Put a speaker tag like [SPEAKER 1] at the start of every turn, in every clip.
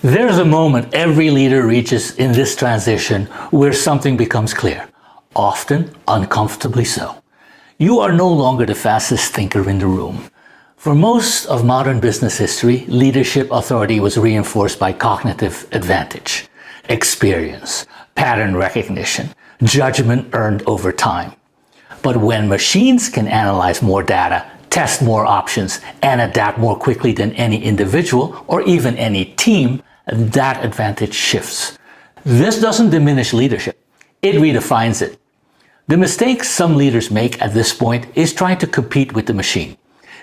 [SPEAKER 1] There's a moment every leader reaches in this transition where something becomes clear, often uncomfortably so. You are no longer the fastest thinker in the room. For most of modern business history, leadership authority was reinforced by cognitive advantage, experience, pattern recognition, judgment earned over time. But when machines can analyze more data, test more options, and adapt more quickly than any individual or even any team, that advantage shifts. This doesn't diminish leadership, it redefines it. The mistake some leaders make at this point is trying to compete with the machine.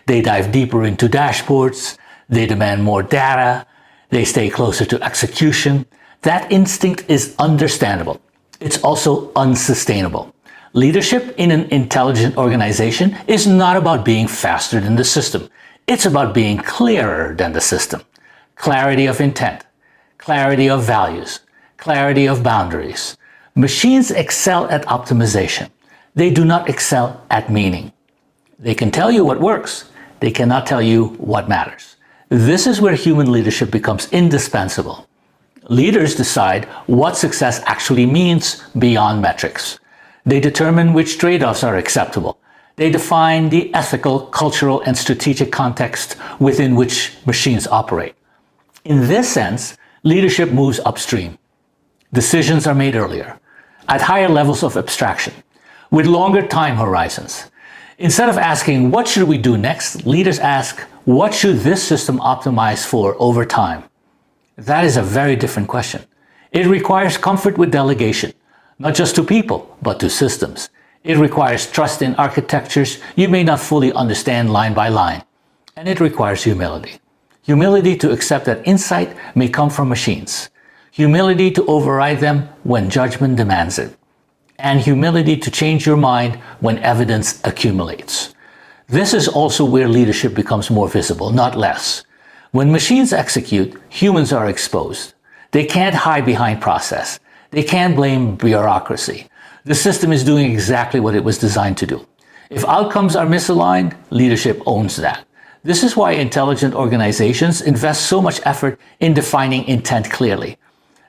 [SPEAKER 1] They dive deeper into dashboards, they demand more data, they stay closer to execution. That instinct is understandable. It's also unsustainable. Leadership in an intelligent organization is not about being faster than the system. It's about being clearer than the system. Clarity of intent, clarity of values, clarity of boundaries. Machines excel at optimization. They do not excel at meaning. They can tell you what works. They cannot tell you what matters. This is where human leadership becomes indispensable. Leaders decide what success actually means beyond metrics. They determine which trade-offs are acceptable. They define the ethical, cultural, and strategic context within which machines operate. In this sense, leadership moves upstream. Decisions are made earlier, at higher levels of abstraction, with longer time horizons. Instead of asking, what should we do next? Leaders ask, what should this system optimize for over time? That is a very different question. It requires comfort with delegation, not just to people, but to systems. It requires trust in architectures you may not fully understand line by line. And it requires humility. Humility to accept that insight may come from machines. Humility to override them when judgment demands it. And humility to change your mind when evidence accumulates. This is also where leadership becomes more visible, not less. When machines execute, humans are exposed. They can't hide behind process. They can't blame bureaucracy. The system is doing exactly what it was designed to do. If outcomes are misaligned, leadership owns that. This is why intelligent organizations invest so much effort in defining intent clearly.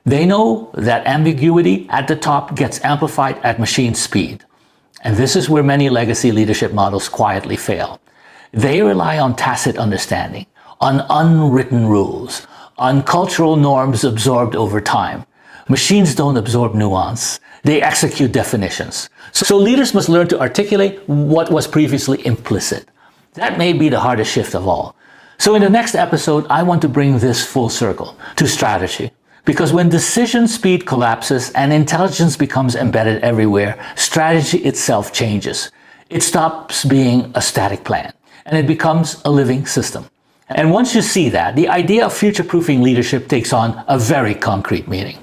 [SPEAKER 1] They know that ambiguity at the top gets amplified at machine speed. And this is where many legacy leadership models quietly fail. They rely on tacit understanding, on unwritten rules, on cultural norms absorbed over time. Machines don't absorb nuance. They execute definitions. So leaders must learn to articulate what was previously implicit. That may be the hardest shift of all. So in the next episode, I want to bring this full circle to strategy. Because when decision speed collapses and intelligence becomes embedded everywhere, strategy itself changes. It stops being a static plan, and it becomes a living system. And once you see that, the idea of future-proofing leadership takes on a very concrete meaning.